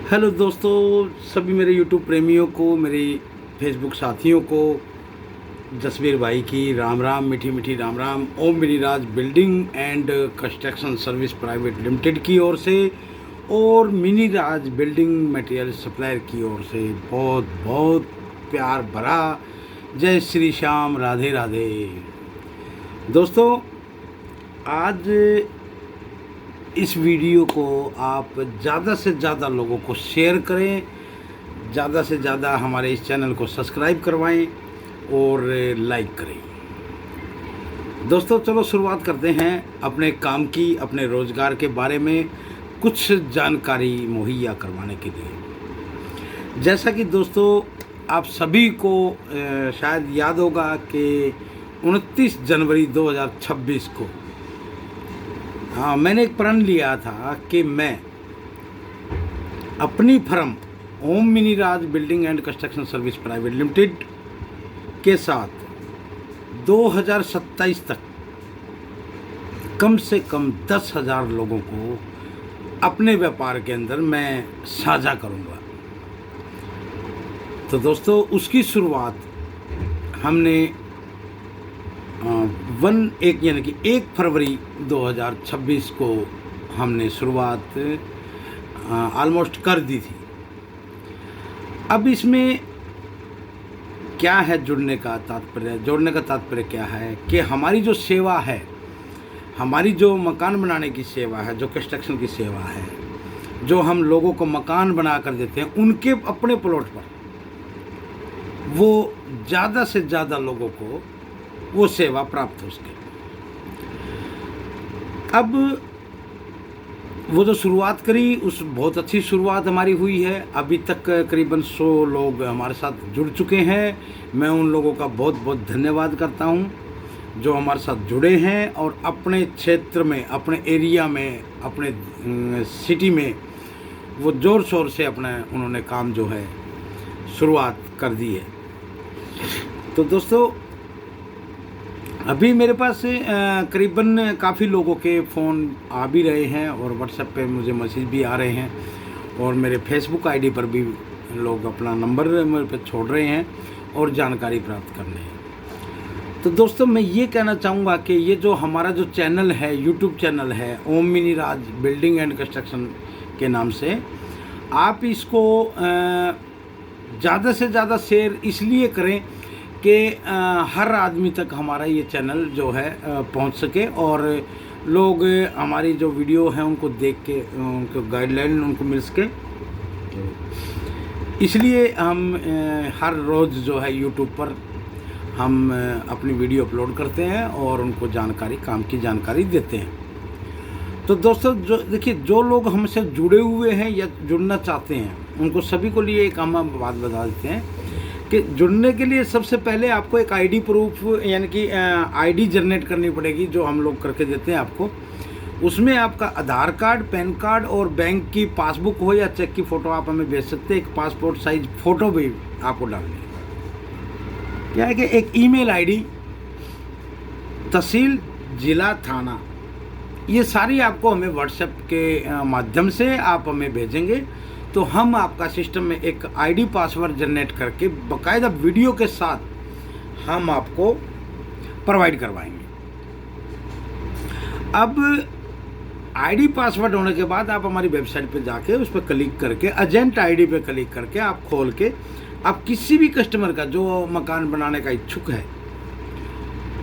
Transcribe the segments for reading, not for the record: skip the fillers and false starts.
Hello दोस्तों, सभी मेरे यूट्यूब प्रेमियों को, मेरे फेसबुक साथियों को जसवीर भाई की राम राम, मीठी मीठी Ram Ram. Om Miniraj building and construction service private limited की ओर से और मिनीराज बिल्डिंग मटेरियल सप्लायर की ओर से बहुत बहुत प्यार भरा जय श्री श्याम, राधे राधे। दोस्तों, आज इस वीडियो को आप ज़्यादा से ज़्यादा लोगों को शेयर करें, ज़्यादा से ज़्यादा हमारे इस चैनल को सब्सक्राइब करवाएं और लाइक करें। दोस्तों, चलो शुरुआत करते हैं अपने काम की, अपने रोज़गार के बारे में कुछ जानकारी मुहैया करवाने के लिए। जैसा कि दोस्तों आप सभी को शायद याद होगा कि 29 जनवरी 2026 को मैंने एक प्रण लिया था कि मैं अपनी firm Om Miniraj building and construction service private limited के साथ 2027 तक कम से कम 10,000 लोगों को अपने व्यापार के अंदर मैं साझा करूंगा। तो दोस्तों, उसकी शुरुआत हमने 1 फरवरी 2026 को हमने शुरुआत ऑलमोस्ट कर दी थी। अब इसमें क्या है जोड़ने का तात्पर्य क्या है कि हमारी जो सेवा है, हमारी जो मकान बनाने की सेवा है, जो कंस्ट्रक्शन की सेवा है, जो हम लोगों को मकान बना कर देते हैं उनके अपने प्लॉट पर, वो ज़्यादा से ज़्यादा लोगों को वो सेवा प्राप्त हो सके। अब वो जो शुरुआत करी, उस बहुत अच्छी शुरुआत हमारी हुई है। अभी तक करीबन 100 लोग हमारे साथ जुड़ चुके हैं। मैं उन लोगों का बहुत बहुत धन्यवाद करता हूं जो हमारे साथ जुड़े हैं और अपने क्षेत्र में, अपने एरिया में, अपने सिटी में वो ज़ोर शोर से अपना उन्होंने काम जो है शुरुआत कर दी है। तो दोस्तों, अभी मेरे पास करीबन काफ़ी लोगों के फ़ोन आ भी रहे हैं और व्हाट्सएप पे मुझे मैसेज भी आ रहे हैं और मेरे फेसबुक आईडी पर भी लोग अपना नंबर मेरे पे छोड़ रहे हैं और जानकारी प्राप्त कर रहे हैं। तो दोस्तों, मैं ये कहना चाहूँगा कि ये जो हमारा जो चैनल है, यूट्यूब चैनल है ओम मिनीराज बिल्डिंग एंड कंस्ट्रक्शन के नाम से, आप इसको ज़्यादा से ज़्यादा शेयर इसलिए करें कि हर आदमी तक हमारा ये चैनल जो है पहुंच सके और लोग हमारी जो वीडियो हैं उनको देख के उनको गाइडलाइन उनको मिल सके। इसलिए हम हर रोज़ जो है यूट्यूब पर हम अपनी वीडियो अपलोड करते हैं और उनको काम की जानकारी देते हैं। तो दोस्तों, जो देखिए, जो लोग हमसे जुड़े हुए हैं या जुड़ना चाहते हैं उनको सभी को लिए एक हम बात बता देते हैं कि जुड़ने के लिए सबसे पहले आपको एक आईडी प्रूफ यानी कि आईडी जनरेट करनी पड़ेगी, जो हम लोग करके देते हैं आपको। उसमें आपका आधार कार्ड, पैन कार्ड और बैंक की पासबुक हो या चेक की फ़ोटो आप हमें भेज सकते हैं। एक पासपोर्ट साइज फ़ोटो भी आपको डालनी है। क्या है कि एक ईमेल आईडी, तहसील, ज़िला, थाना, ये सारी आपको हमें व्हाट्सएप के माध्यम से आप हमें भेजेंगे तो हम आपका सिस्टम में एक आईडी पासवर्ड जनरेट करके बाकायदा वीडियो के साथ हम आपको प्रोवाइड करवाएंगे। अब आईडी पासवर्ड होने के बाद आप हमारी वेबसाइट पे जाके उस पर क्लिक करके एजेंट आईडी पे क्लिक करके आप खोल के आप किसी भी कस्टमर का जो मकान बनाने का इच्छुक है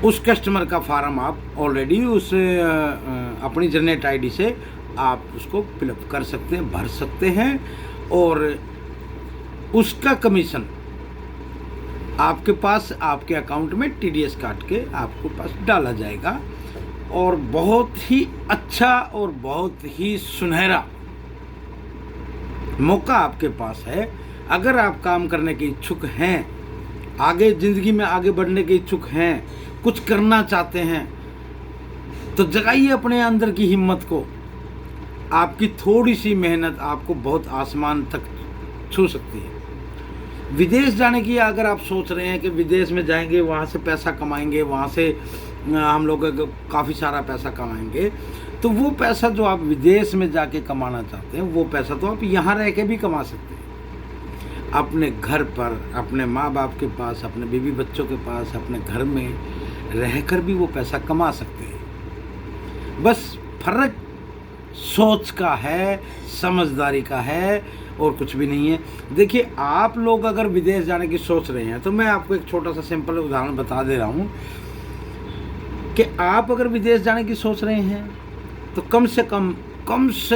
उस कस्टमर का फार्म आप ऑलरेडी उस अपनी जनरेट आईडी से आप उसको फिलअप कर सकते हैं, भर सकते हैं और उसका कमीशन आपके पास, आपके अकाउंट में टीडीएस काट के आपको पास डाला जाएगा। और बहुत ही अच्छा और बहुत ही सुनहरा मौका आपके पास है। अगर आप काम करने के इच्छुक हैं, आगे ज़िंदगी में आगे बढ़ने के इच्छुक हैं, कुछ करना चाहते हैं, तो जगाइए अपने अंदर की हिम्मत को। आपकी थोड़ी सी मेहनत आपको बहुत आसमान तक छू सकती है। विदेश जाने की अगर आप सोच रहे हैं कि विदेश में जाएंगे, वहाँ से पैसा कमाएंगे, वहाँ से हम लोग काफ़ी सारा पैसा कमाएंगे, तो वो पैसा जो आप विदेश में जाके कमाना चाहते हैं, वो पैसा तो आप यहाँ रह के भी कमा सकते हैं। अपने घर पर, अपने माँ बाप के पास, अपने बीवी बच्चों के पास, अपने घर में रहकर भी वो पैसा कमा सकते हैं। बस फर्क सोच का है, समझदारी का है, और कुछ भी नहीं है। देखिए, आप लोग अगर विदेश जाने की सोच रहे हैं तो मैं आपको एक छोटा सा सिंपल उदाहरण बता दे रहा हूँ कि आप अगर विदेश जाने की सोच रहे हैं तो कम से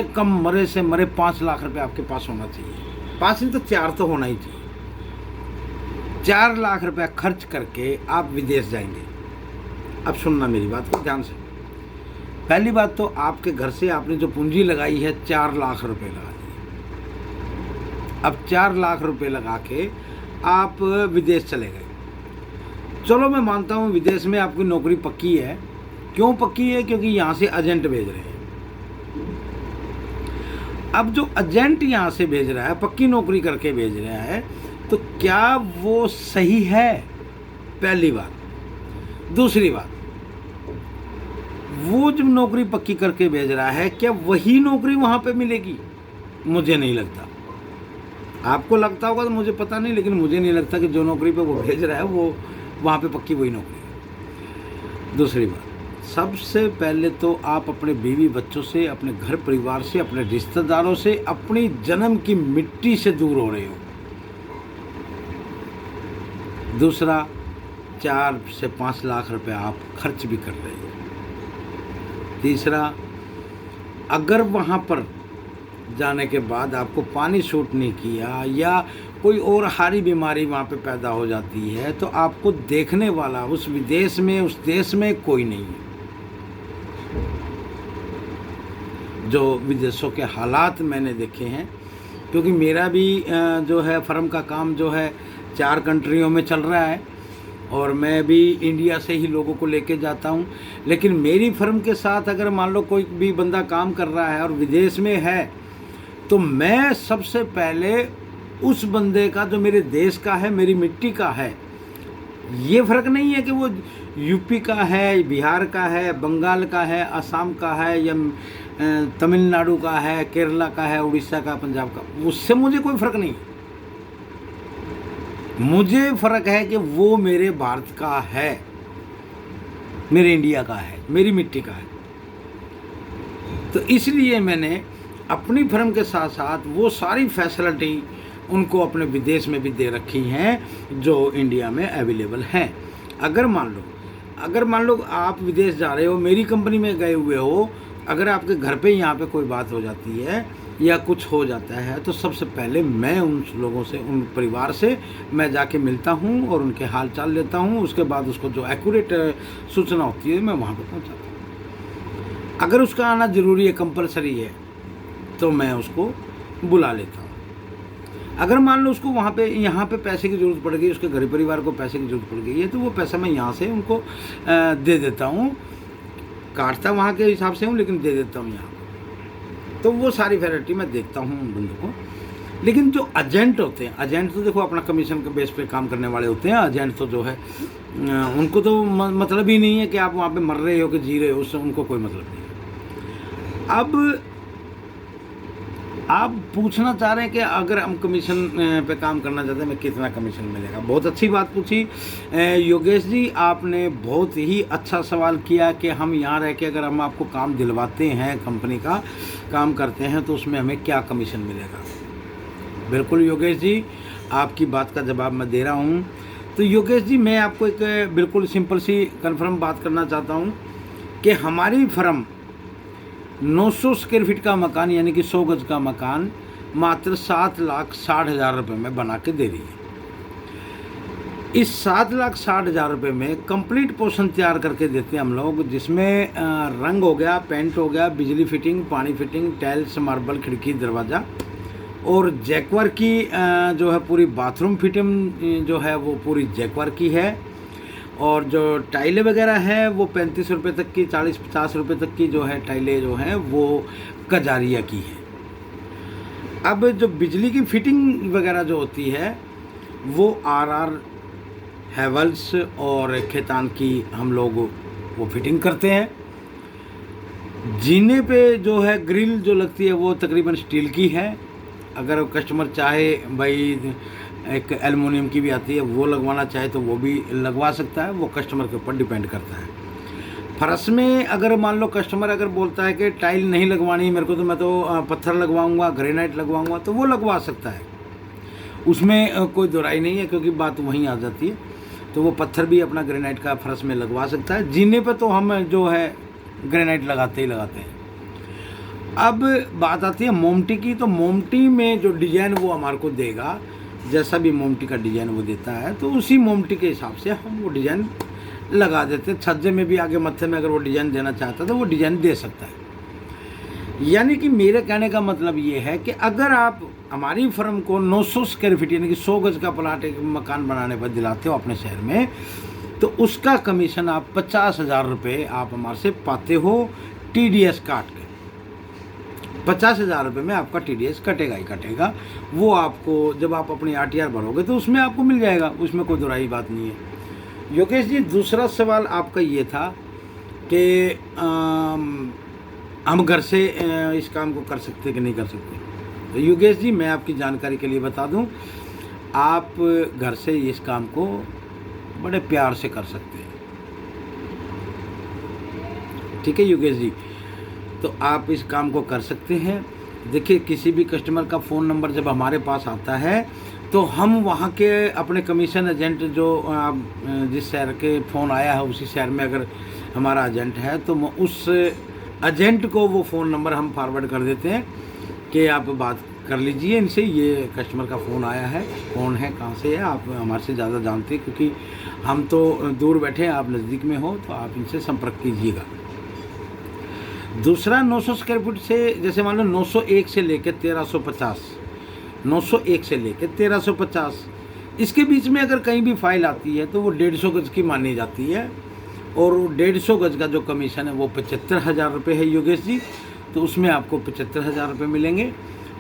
कम मरे से मरे 5 लाख रुपए आपके पास होना चाहिए। 5 नहीं तो 4 तो होना ही चाहिए। 4 लाख रुपया खर्च करके आप विदेश जाएंगे। अब सुनना मेरी बात को ध्यान से। पहली बात तो आपके घर से आपने जो पूंजी लगाई है 4 लाख रुपए लगा दी। अब 4 लाख रुपए लगा के आप विदेश चले गए। चलो मैं मानता हूँ विदेश में आपकी नौकरी पक्की है। क्यों पक्की है? क्योंकि यहाँ से एजेंट भेज रहे हैं। अब जो एजेंट यहाँ से भेज रहा है, पक्की नौकरी करके भेज रहा है, तो क्या वो सही है? पहली बात। दूसरी बात, वो जब नौकरी पक्की करके भेज रहा है, क्या वही नौकरी वहाँ पे मिलेगी? मुझे नहीं लगता। आपको लगता होगा तो मुझे पता नहीं, लेकिन मुझे नहीं लगता कि जो नौकरी पे वो भेज रहा है वो वहाँ पे पक्की वही नौकरी है। दूसरी बात, सबसे पहले तो आप अपने बीवी बच्चों से, अपने घर परिवार से, अपने रिश्तेदारों से, अपनी जन्म की मिट्टी से दूर हो रहे हो। दूसरा, 4 से 5 लाख रुपए आप खर्च भी कर रहे हो। तीसरा, अगर वहाँ पर जाने के बाद आपको पानी सूट नहीं किया या कोई और हारी बीमारी वहाँ पे पैदा हो जाती है तो आपको देखने वाला उस विदेश में, उस देश में कोई नहीं है। जो विदेशों के हालात मैंने देखे हैं, क्योंकि मेरा भी जो है फर्म का काम जो है 4 कंट्रियों में चल रहा है और मैं भी इंडिया से ही लोगों को लेके जाता हूँ। लेकिन मेरी फर्म के साथ अगर मान लो कोई भी बंदा काम कर रहा है और विदेश में है, तो मैं सबसे पहले उस बंदे का, जो मेरे देश का है, मेरी मिट्टी का है, ये फ़र्क नहीं है कि वो यूपी का है, बिहार का है, बंगाल का है, असम का है, या तमिलनाडु का है, केरला का है, उड़ीसा का, पंजाब का, उससे मुझे कोई फ़र्क नहीं। मुझे फ़र्क है कि वो मेरे भारत का है, मेरे इंडिया का है, मेरी मिट्टी का है। तो इसलिए मैंने अपनी फर्म के साथ साथ वो सारी फैसिलिटी उनको अपने विदेश में भी दे रखी हैं जो इंडिया में अवेलेबल हैं। अगर मान लो आप विदेश जा रहे हो, मेरी कंपनी में गए हुए हो, अगर आपके घर पे यहाँ पे कोई बात हो जाती है या कुछ हो जाता है, तो सबसे पहले मैं उन लोगों से, उन परिवार से मैं जाके मिलता हूँ और उनके हाल चाल लेता हूँ। उसके बाद उसको जो एक्यूरेट सूचना होती है मैं वहाँ पे पहुँचाता हूँ। अगर उसका आना ज़रूरी है, कंपलसरी है, तो मैं उसको बुला लेता हूँ। अगर मान लो उसको वहाँ पे, यहाँ पे पैसे की ज़रूरत पड़ गई, उसके घर परिवार को पैसे की ज़रूरत पड़ गई है, तो वो पैसा मैं यहाँ से उनको दे देता हूँ। काटता वहाँ के हिसाब से हूँ, लेकिन दे देता हूँ यहाँ पर। तो वो सारी वैरायटी मैं देखता हूँ उन बंदों को। लेकिन जो एजेंट होते हैं, एजेंट तो देखो अपना कमीशन के बेस पे काम करने वाले होते हैं। एजेंट तो जो है उनको तो मतलब ही नहीं है कि आप वहाँ पे मर रहे हो कि जी रहे हो, उससे उनको कोई मतलब नहीं है। अब आप पूछना चाह रहे हैं कि अगर हम कमीशन पे काम करना चाहते हैं, मैं कितना कमीशन मिलेगा। बहुत अच्छी बात पूछी योगेश जी, आपने बहुत ही अच्छा सवाल किया कि हम यहाँ रह के अगर हम आपको काम दिलवाते हैं, कंपनी का काम करते हैं, तो उसमें हमें क्या कमीशन मिलेगा। बिल्कुल योगेश जी, आपकी बात का जवाब मैं दे रहा हूँ। तो योगेश जी, मैं आपको एक बिल्कुल सिंपल सी कन्फर्म बात करना चाहता हूँ कि हमारी फर्म 900 स्क्वायर फीट का मकान, यानी कि 100 गज का मकान, मात्र 7,60,000 रुपये में बना के दे रही है। इस 7,60,000 रुपये में कंप्लीट पोर्शन तैयार करके देते हैं हम लोग, जिसमें रंग हो गया, पेंट हो गया, बिजली फिटिंग, पानी फिटिंग, टाइल्स, मार्बल, खिड़की, दरवाज़ा, और जैकवर की जो है पूरी बाथरूम फिटिंग जो है वो पूरी जैकवर की है। और जो टाइलें वगैरह है वो 35 रुपये तक की, 40-50 रुपये तक की जो है टाइलें जो हैं वो कजारिया की है। अब जो बिजली की फिटिंग वगैरह जो होती है वो RR हैवल्स और खेतान की हम लोग वो फिटिंग करते हैं। जीने पे जो है ग्रिल जो लगती है वो तकरीबन स्टील की है। अगर कस्टमर चाहे भाई एक एल्युमिनियम की भी आती है वो लगवाना चाहे तो वो भी लगवा सकता है, वो कस्टमर के ऊपर डिपेंड करता है। फर्श में अगर मान लो कस्टमर अगर बोलता है कि टाइल नहीं लगवानी मेरे को, तो मैं तो पत्थर लगवाऊंगा, ग्रेनाइट लगवाऊंगा, तो वो लगवा सकता है, उसमें कोई दोराई नहीं है, क्योंकि बात वहीं आ जाती है। तो वो पत्थर भी अपना ग्रेनाइट का फर्श में लगवा सकता है। जीने पे तो हम जो है ग्रेनाइट लगाते ही लगाते हैं। अब बात आती है मोमटी की, तो मोमटी में जो डिज़ाइन वो हमारे को देगा, जैसा भी मोमटी का डिज़ाइन वो देता है, तो उसी मोमटी के हिसाब से हम वो डिज़ाइन लगा देते हैं। छज्जे में भी आगे मत्थे में अगर वो डिज़ाइन देना चाहता है तो वो डिज़ाइन दे सकता है। यानी कि मेरे कहने का मतलब ये है कि अगर आप हमारी फर्म को 900 स्क्वायर फीट यानी कि 100 गज का प्लाट एक मकान बनाने पर दिलाते हो अपने शहर में, तो उसका कमीशन आप 50,000 रुपये आप हमारे से पाते हो TDS काट के। 50,000 रुपये में आपका TDS कटेगा ही कटेगा। वो आपको जब आप अपनी RTR भरोगे तो उसमें आपको मिल जाएगा, उसमें कोई दोराई बात नहीं है। योगेश जी, दूसरा सवाल आपका ये था कि हम घर से इस काम को कर सकते कि नहीं कर सकते। तो योगेश जी, मैं आपकी जानकारी के लिए बता दूं, आप घर से इस काम को बड़े प्यार से कर सकते हैं। ठीक है योगेश जी, तो आप इस काम को कर सकते हैं। देखिए, किसी भी कस्टमर का फ़ोन नंबर जब हमारे पास आता है तो हम वहाँ के अपने कमीशन एजेंट जो जिस शहर के फ़ोन आया है उसी शहर में अगर हमारा एजेंट है तो उस एजेंट को वो फ़ोन नंबर हम फॉरवर्ड कर देते हैं कि आप बात कर लीजिए इनसे, ये कस्टमर का फ़ोन आया है, कौन है, कहाँ से है, आप हमारे से ज़्यादा जानते हैं, क्योंकि हम तो दूर बैठे हैं, आप नज़दीक में हो, तो आप इनसे संपर्क कीजिएगा। दूसरा, 900 स्क्वायर फीट से जैसे मान लो 901 से लेकर 1350, 901 से लेकर 1350, इसके बीच में अगर कहीं भी फाइल आती है तो वो 150 गज की मानी जाती है, और 150 गज का जो कमीशन है वो 75,000 रुपये है योगेश जी। तो उसमें आपको 75,000 रुपये मिलेंगे।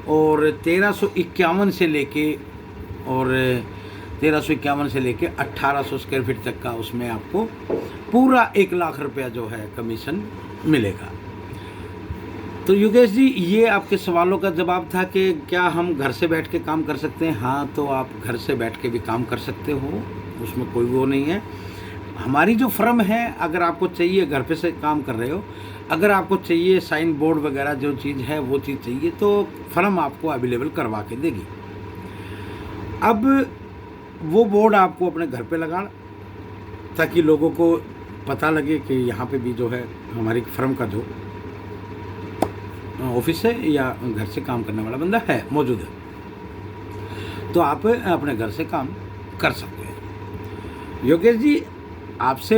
और 1351 से लेके 1800 स्क्वायर फीट तक का उसमें आपको पूरा 1 लाख रुपया जो है कमीशन मिलेगा। तो योगेश जी, ये आपके सवालों का जवाब था कि क्या हम घर से बैठ के काम कर सकते हैं। हाँ, तो आप घर से बैठ के भी काम कर सकते हो, उसमें कोई वो नहीं है। हमारी जो फर्म है, अगर आपको चाहिए, घर पे से काम कर रहे हो, अगर आपको चाहिए साइन बोर्ड वगैरह जो चीज़ है वो चीज़ चाहिए तो फर्म आपको अवेलेबल करवा के देगी। अब वो बोर्ड आपको अपने घर पे लगाना, ताकि लोगों को पता लगे कि यहाँ पे भी जो है हमारी फर्म का जो ऑफिस है या घर से काम करने वाला बंदा है मौजूद है, तो आप अपने घर से काम कर सकते हैं। योगेश जी, आपसे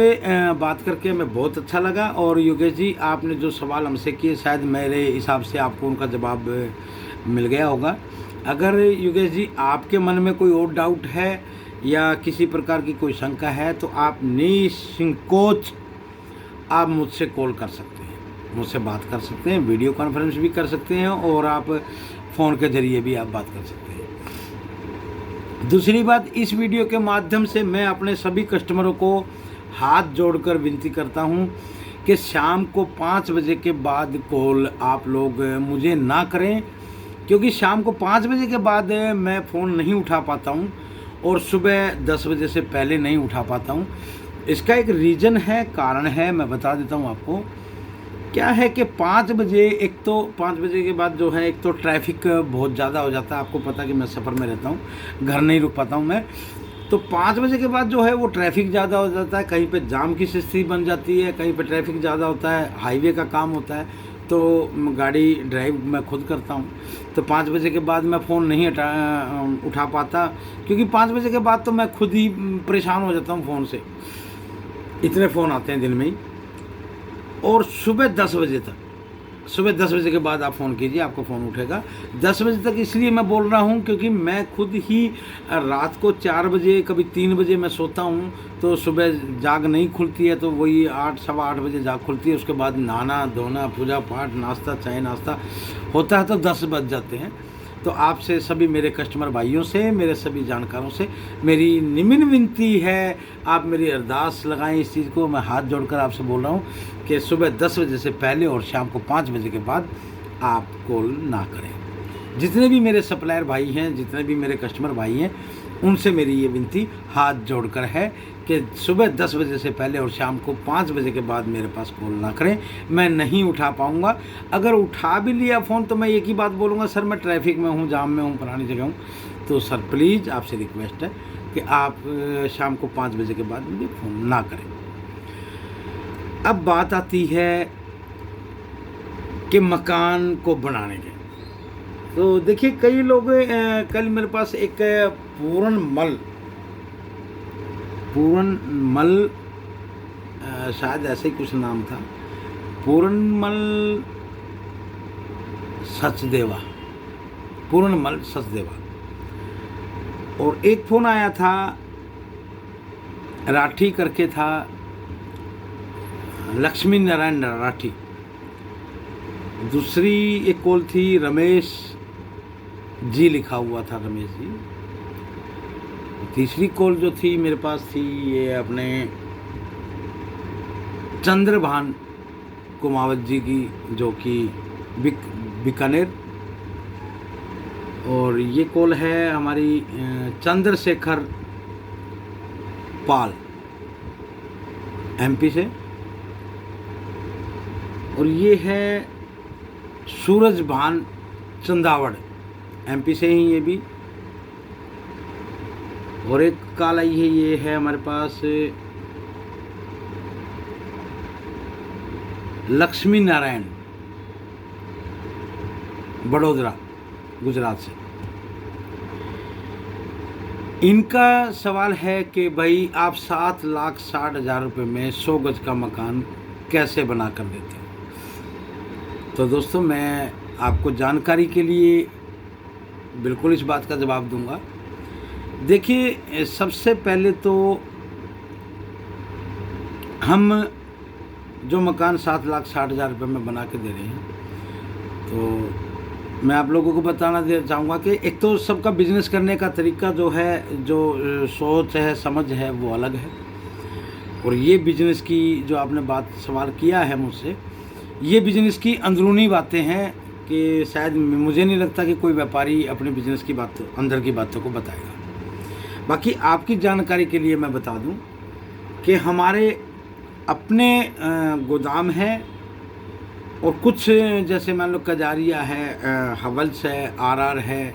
बात करके मैं बहुत अच्छा लगा, और योगेश जी आपने जो सवाल हमसे किए शायद मेरे हिसाब से आपको उनका जवाब मिल गया होगा। अगर योगेश जी आपके मन में कोई और डाउट है या किसी प्रकार की कोई शंका है तो आप निसंकोच आप मुझसे कॉल कर सकते हैं, मुझसे बात कर सकते हैं, वीडियो कॉन्फ्रेंस भी कर सकते हैं, और आप फ़ोन के ज़रिए भी आप बात कर सकते हैं। दूसरी बात, इस वीडियो के माध्यम से मैं अपने सभी कस्टमरों को हाथ जोड़कर विनती करता हूं कि शाम को 5 बजे के बाद कॉल आप लोग मुझे ना करें, क्योंकि शाम को 5 बजे के बाद मैं फ़ोन नहीं उठा पाता हूं और सुबह 10 बजे से पहले नहीं उठा पाता हूं। इसका एक रीज़न है, कारण है, मैं बता देता हूं आपको। क्या है कि 5 बजे, एक तो 5 बजे के बाद जो है, एक तो ट्रैफिक बहुत ज़्यादा हो जाता है, आपको पता कि मैं सफ़र में रहता हूँ, घर नहीं रुक पाता हूँ मैं, तो 5 बजे के बाद जो है वो ट्रैफिक ज़्यादा हो जाता है, कहीं पे जाम की स्थिति बन जाती है, कहीं पे ट्रैफिक ज़्यादा होता है, हाईवे का काम होता है, तो गाड़ी ड्राइव मैं खुद करता हूँ, तो 5 बजे के बाद मैं फ़ोन नहीं उठा पाता, क्योंकि 5 बजे के बाद तो मैं खुद ही परेशान हो जाता हूँ फ़ोन से, इतने फ़ोन आते हैं दिन में ही। और सुबह 10 बजे तक, सुबह 10 बजे के बाद आप फ़ोन कीजिए, आपको फ़ोन उठेगा 10 बजे तक। इसलिए मैं बोल रहा हूँ क्योंकि मैं खुद ही रात को 4 बजे, कभी 3 बजे मैं सोता हूँ, तो सुबह जाग नहीं खुलती है, तो वही 8, सवा 8 बजे जाग खुलती है। उसके बाद नहाना धोना, पूजा पाठ, नाश्ता, चाय नाश्ता होता है तो 10 बज जाते हैं। तो आपसे सभी मेरे कस्टमर भाइयों से, मेरे सभी जानकारों से मेरी निम्न विनती है, आप मेरी अरदास लगाएं इस चीज़ को। मैं हाथ जोड़कर आपसे बोल रहा हूँ कि सुबह 10 बजे से पहले और शाम को 5 बजे के बाद आप कॉल ना करें। जितने भी मेरे सप्लायर भाई हैं, जितने भी मेरे कस्टमर भाई हैं, उनसे मेरी ये विनती हाथ जोड़कर है कि सुबह 10 बजे से पहले और शाम को 5 बजे के बाद मेरे पास कॉल ना करें। मैं नहीं उठा पाऊँगा। अगर उठा भी लिया फ़ोन तो मैं एक ही बात बोलूँगा, सर मैं ट्रैफिक में हूँ, जाम में हूँ, पुरानी जगह हूँ। तो सर प्लीज़ आपसे रिक्वेस्ट है कि आप शाम को 5 बजे के बाद मुझे फ़ोन ना करें। अब बात आती है कि मकान को बनाने के। तो देखिए कई लोग कल मेरे पास एक पूरनमल शायद ऐसे ही कुछ नाम था, पूरनमल सचदेवा, और एक फ़ोन आया था राठी करके था, लक्ष्मी नारायण राठी। दूसरी एक कॉल थी रमेश जी, लिखा हुआ था रमेश जी। तीसरी कॉल जो थी मेरे पास थी ये अपने चंद्रभान कुमावत जी की, जो कि बीकानेर। और ये कॉल है हमारी चंद्रशेखर पाल एमपी से। और ये है सूरज भान चंदावड़ एमपी से ही ये भी। और एक कॉल आई है, ये है हमारे पास लक्ष्मी नारायण बड़ोदरा गुजरात से। इनका सवाल है कि भाई आप 7,60,000 रुपये में 100 गज का मकान कैसे बना कर देते हो। तो दोस्तों मैं आपको जानकारी के लिए बिल्कुल इस बात का जवाब दूंगा। देखिए सबसे पहले तो हम जो मकान 7,60,000 रुपये में बना के दे रहे हैं, तो मैं आप लोगों को बताना चाहूँगा कि एक तो सबका बिजनेस करने का तरीका जो है, जो सोच है, समझ है, वो अलग है। और ये बिजनेस की जो आपने बात सवाल किया है मुझसे, ये बिजनेस की अंदरूनी बातें हैं कि शायद मुझे नहीं लगता कि कोई व्यापारी अपने बिजनेस की बात, अंदर की बातों को बताएगा। बाकी आपकी जानकारी के लिए मैं बता दूं कि हमारे अपने गोदाम है, और कुछ जैसे मान लो कजारिया है, हवल्स है, आरआर है,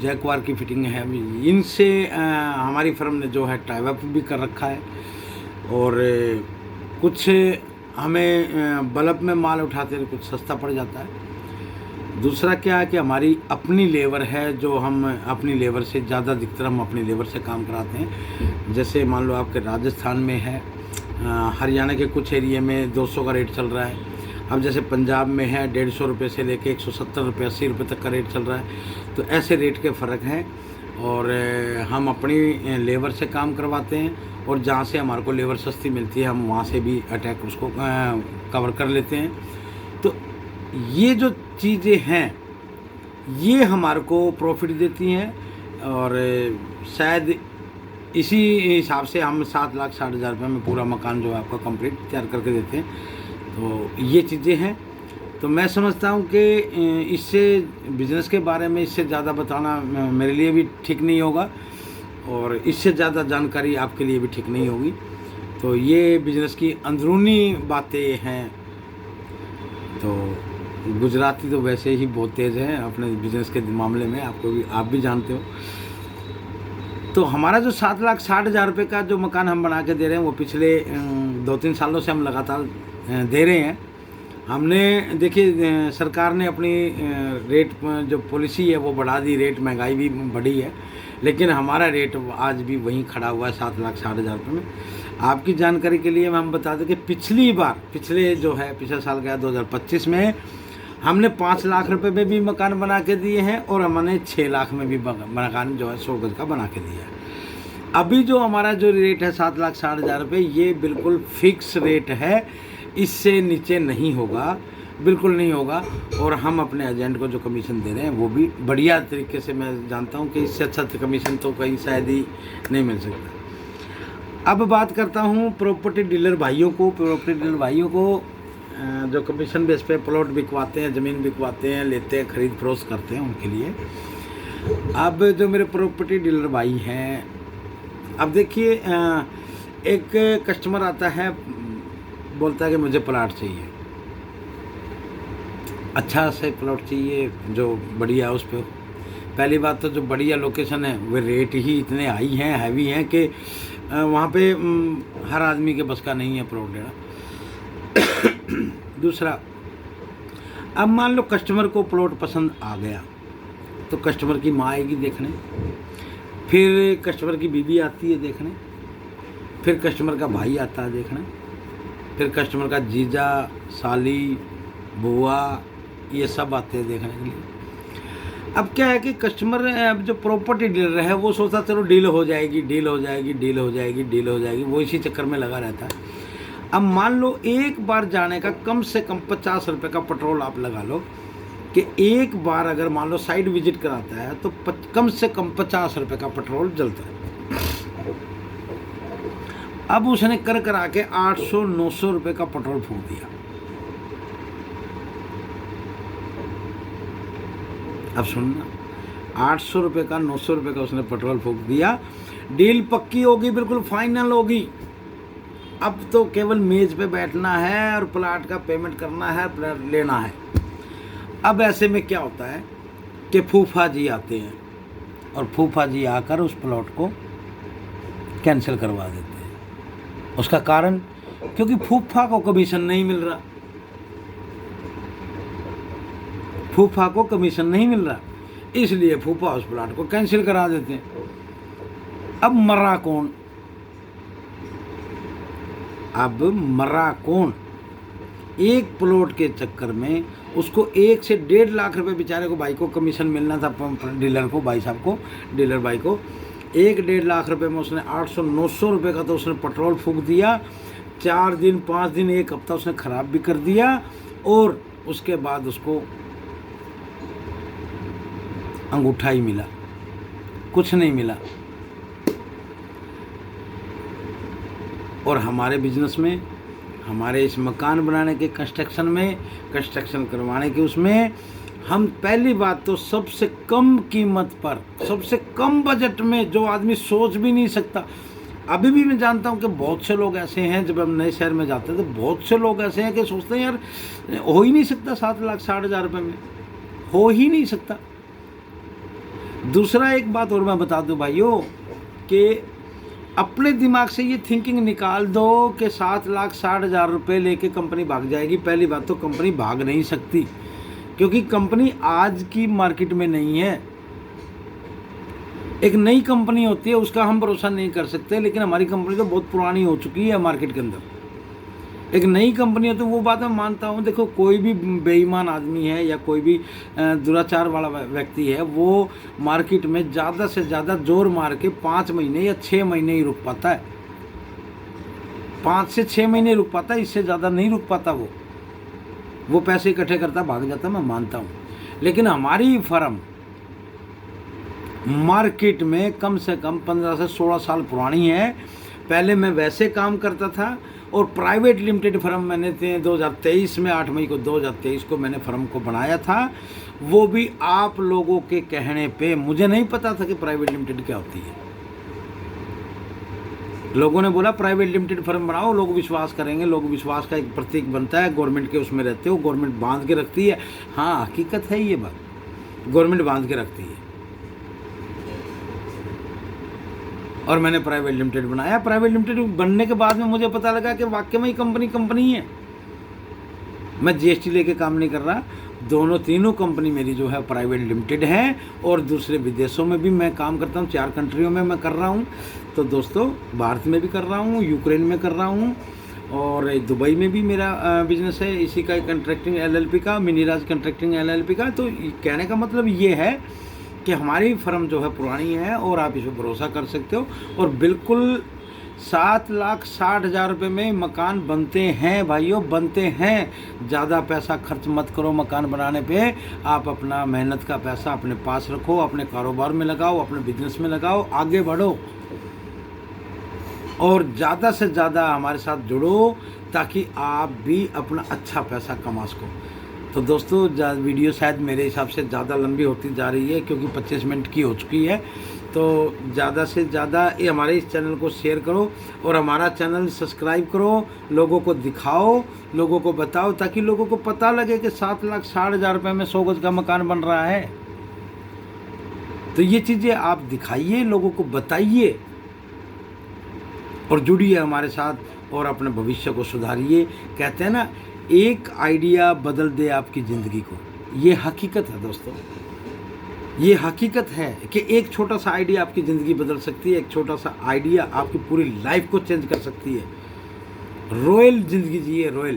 जैकवार की फिटिंग है, इनसे हमारी फर्म ने जो है टाई अप भी कर रखा है। और कुछ हमें बल्क में माल उठाते हैं, कुछ सस्ता पड़ जाता है। दूसरा क्या है कि हमारी अपनी लेबर है, जो हम अपनी लेबर से ज़्यादा अधिकतर हम अपनी लेबर से काम कराते हैं। जैसे मान लो आपके राजस्थान में है, हरियाणा के कुछ एरिया में 200 का रेट चल रहा है। अब जैसे पंजाब में है 150 रुपये से लेके 170 रुपये 80 रुपये तक का रेट चल रहा है। तो ऐसे रेट के फ़र्क हैं। और हम अपनी लेबर से काम करवाते हैं, और जहाँ से हमारे को लेबर सस्ती मिलती है हम वहाँ से भी अटैक उसको कवर कर लेते हैं। तो ये जो चीज़ें हैं ये हमारे को प्रॉफिट देती हैं, और शायद इसी हिसाब से हम 7,60,000 रुपये में पूरा मकान जो है आपका कंप्लीट तैयार करके देते हैं। तो ये चीज़ें हैं। तो मैं समझता हूँ कि इससे बिज़नेस के बारे में इससे ज़्यादा बताना मेरे लिए भी ठीक नहीं होगा, और इससे ज़्यादा जानकारी आपके लिए भी ठीक नहीं होगी। तो ये बिज़नेस की अंदरूनी बातें हैं। तो गुजराती तो वैसे ही बहुत तेज़ है अपने बिज़नेस के मामले में, आप भी जानते हो। तो हमारा जो 7,60,000 रुपये का जो मकान हम बना के दे रहे हैं, वो पिछले 2-3 सालों से हम लगातार दे रहे हैं। हमने देखिए सरकार ने अपनी रेट जो पॉलिसी है वो बढ़ा दी, रेट महंगाई भी बढ़ी है, लेकिन हमारा रेट आज भी वहीं खड़ा हुआ है 7,60,000 रुपये में। आपकी जानकारी के लिए हम बता दें कि पिछले साल गया 2025 में हमने 5 लाख रुपए में भी मकान बना के दिए हैं, और हमने 6 लाख में भी मकान जो है 100 गज का बना के दिया है। अभी जो हमारा जो रेट है 7,60,000 रुपये, ये बिल्कुल फिक्स रेट है, इससे नीचे नहीं होगा। बिल्कुल नहीं होगा। और हम अपने एजेंट को जो कमीशन दे रहे हैं वो भी बढ़िया तरीके से, मैं जानता हूँ कि इससे अच्छा कमीशन तो कहीं शायद ही नहीं मिल सकता। अब बात करता हूँ प्रॉपर्टी डीलर भाइयों को। प्रॉपर्टी डीलर भाइयों को जो कमीशन बेस पे प्लॉट बिकवाते हैं, ज़मीन बिकवाते हैं, लेते हैं, खरीद फरोख्त करते हैं, उनके लिए। अब जो मेरे प्रॉपर्टी डीलर भाई हैं, अब देखिए एक कस्टमर आता है, बोलता है कि मुझे प्लॉट चाहिए, अच्छा से प्लॉट चाहिए जो बढ़िया है उस पर। पहली बात तो जो बढ़िया लोकेशन है वो रेट ही इतने हाई हैं, हैवी हैं कि वहाँ पे हर आदमी के बस का नहीं है प्लॉट लेना। दूसरा, अब मान लो कस्टमर को प्लॉट पसंद आ गया तो कस्टमर की माँ आएगी देखने, फिर कस्टमर की बीवी आती है देखने, फिर कस्टमर का भाई आता है देखने, फिर कस्टमर का जीजा, साली, बुआ, ये सब आते हैं देखने के लिए। अब क्या है कि कस्टमर, अब जो प्रॉपर्टी डीलर है वो सोचता चलो डील हो जाएगी, डील हो जाएगी, डील हो जाएगी, डील हो जाएगी, वो इसी चक्कर में लगा रहता है। अब मान लो एक बार जाने का कम से कम 50 रुपये का पेट्रोल आप लगा लो कि एक बार अगर मान लो साइड विजिट कराता है तो कम से कम 50 रुपये का पेट्रोल जलता है। अब उसने कर करा के 800-900 रुपये का पेट्रोल फूंक दिया। अब सुनना, 800 रुपये का, 900 रुपये का उसने पेट्रोल फूंक दिया। डील पक्की होगी, बिल्कुल फाइनल होगी। अब तो केवल मेज पे बैठना है और प्लाट का पेमेंट करना है, प्लाट लेना है। अब ऐसे में क्या होता है कि फूफा जी आते हैं और फूफा जी आकर उस प्लॉट को कैंसिल करवा देते हैं। उसका कारण, क्योंकि फूफा को कमीशन नहीं मिल रहा, फूफा को कमीशन नहीं मिल रहा, इसलिए फूफा उस प्लॉट को कैंसिल करा देते हैं। अब मरा कौन? अब मरा कौन? एक प्लॉट के चक्कर में उसको 1 से 1.5 लाख रुपए बेचारे को, भाई को कमीशन मिलना था, डीलर को, भाई साहब को, डीलर भाई को 1-1.5 लाख रुपए में उसने 800-900 रुपये का तो उसने पेट्रोल फूंक दिया। 4 दिन, 5 दिन, 1 हफ्ता उसने ख़राब भी कर दिया और उसके बाद उसको अंगूठा ही मिला, कुछ नहीं मिला। और हमारे बिजनेस में, हमारे इस मकान बनाने के कंस्ट्रक्शन में, कंस्ट्रक्शन करवाने के उसमें, हम पहली बात तो सबसे कम कीमत पर, सबसे कम बजट में, जो आदमी सोच भी नहीं सकता। अभी भी मैं जानता हूँ कि बहुत से लोग ऐसे हैं, जब हम नए शहर में जाते हैं तो बहुत से लोग ऐसे हैं कि सोचते हैं यार हो ही नहीं सकता 7,60,000 रुपये में, हो ही नहीं सकता। दूसरा एक बात और मैं बता दूं भाइयों कि अपने दिमाग से ये थिंकिंग निकाल दो कि 7,60,000 रुपये लेके कंपनी भाग जाएगी। पहली बात तो कंपनी भाग नहीं सकती, क्योंकि कंपनी आज की मार्केट में नहीं है। एक नई कंपनी होती है उसका हम भरोसा नहीं कर सकते, लेकिन हमारी कंपनी तो बहुत पुरानी हो चुकी है मार्केट के अंदर। एक नई कंपनी है तो वो बात मैं मानता हूँ। देखो, कोई भी बेईमान आदमी है या कोई भी दुराचार वाला व्यक्ति है, वो मार्केट में ज़्यादा से ज़्यादा जोर मार के 5 महीने या 6 महीने ही रुक पाता है। 5 से 6 महीने रुक पाता है, इससे ज़्यादा नहीं रुक पाता। वो पैसे इकट्ठे करता, भाग जाता, मैं मानता हूँ। लेकिन हमारी फर्म मार्केट में कम से कम 15 से 16 साल पुरानी है। पहले मैं वैसे काम करता था और प्राइवेट लिमिटेड फर्म मैंने 2023 में 8 मई को 2023 को मैंने फर्म को बनाया था, वो भी आप लोगों के कहने पे। मुझे नहीं पता था कि प्राइवेट लिमिटेड क्या होती है। लोगों ने बोला प्राइवेट लिमिटेड फर्म बनाओ, लोग विश्वास करेंगे, लोग विश्वास का एक प्रतीक बनता है, गवर्नमेंट के उसमें रहते हो, गवर्नमेंट बांध के रखती है। हाँ, हकीकत है ये बात, गवर्नमेंट बांध के रखती है। और मैंने प्राइवेट लिमिटेड बनाया। प्राइवेट लिमिटेड बनने के बाद में मुझे पता लगा कि वाकई में कंपनी है। मैं जीएसटी लेके काम नहीं कर रहा, तीनों कंपनी मेरी जो है प्राइवेट लिमिटेड है। और दूसरे विदेशों में भी मैं काम करता हूँ, 4 कंट्रियों में मैं कर रहा हूँ। तो दोस्तों, भारत में भी कर रहा हूँ, यूक्रेन में कर रहा हूँ, और दुबई में भी मेरा बिजनेस है इसी का, कंट्रैक्टिंग LLP का, मिनीराज कंट्रैक्टिंग LLP का। तो कहने का मतलब ये है कि हमारी फर्म जो है पुरानी है और आप इस पर भरोसा कर सकते हो। और बिल्कुल 7,60,000 रुपये में मकान बनते हैं भाइयों, बनते हैं। ज़्यादा पैसा खर्च मत करो मकान बनाने पे। आप अपना मेहनत का पैसा अपने पास रखो, अपने कारोबार में लगाओ, अपने बिजनेस में लगाओ, आगे बढ़ो और ज़्यादा से ज़्यादा हमारे साथ जुड़ो ताकि आप भी अपना अच्छा पैसा कमा सको। तो दोस्तों वीडियो शायद मेरे हिसाब से ज़्यादा लंबी होती जा रही है क्योंकि 25 मिनट की हो चुकी है। तो ज़्यादा से ज़्यादा ये हमारे इस चैनल को शेयर करो और हमारा चैनल सब्सक्राइब करो, लोगों को दिखाओ, लोगों को बताओ ताकि लोगों को पता लगे कि 7,60,000 रुपये में 100 गज का मकान बन रहा है। तो ये चीज़ें आप दिखाइए, लोगों को बताइए और जुड़िए हमारे साथ और अपने भविष्य को सुधारिए। कहते हैं ना, एक आइडिया बदल दे आपकी ज़िंदगी को। ये हकीकत है दोस्तों, ये हकीकत है कि एक छोटा सा आइडिया आपकी ज़िंदगी बदल सकती है। एक छोटा सा आइडिया आपकी पूरी लाइफ को चेंज कर सकती है। रॉयल ज़िंदगी जिए, रॉयल।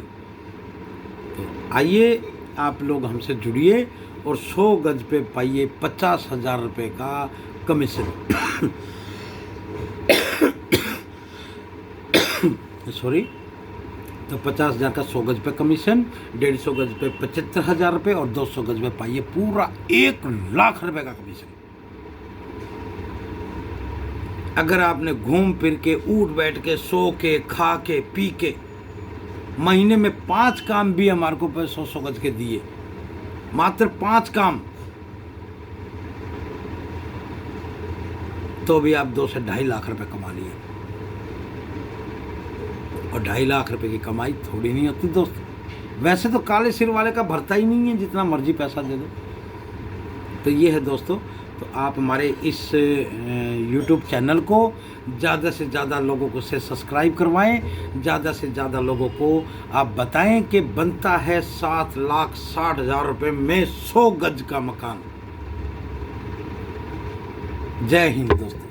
तो आइए आप लोग हमसे जुड़िए और 100 गज पे पाइए 50,000 रुपये का कमीशन। सॉरी, तो 50,000 का 100 गज पे कमीशन, 150 गज पे 75,000 रुपये और 200 गज पे पाइए पूरा 1,00,000 रुपये का कमीशन। अगर आपने घूम फिर के, उठ बैठ के, सो के, खा के, पी के महीने में 5 काम भी हमारे को 100 गज के दिए, मात्र 5 काम, तो भी आप 2 से 2.5 लाख रुपए कमा लिए। और 2.5 लाख रुपए की कमाई थोड़ी नहीं होती दोस्त। वैसे तो काले सिर वाले का भरता ही नहीं है, जितना मर्जी पैसा दे दो। तो ये है दोस्तों। तो आप हमारे इस YouTube चैनल को ज़्यादा से ज़्यादा लोगों को से सब्सक्राइब करवाएं, ज़्यादा से ज़्यादा लोगों को आप बताएं कि बनता है 7,60,000 रुपये में 100 गज का मकान। जय हिंद दोस्तों।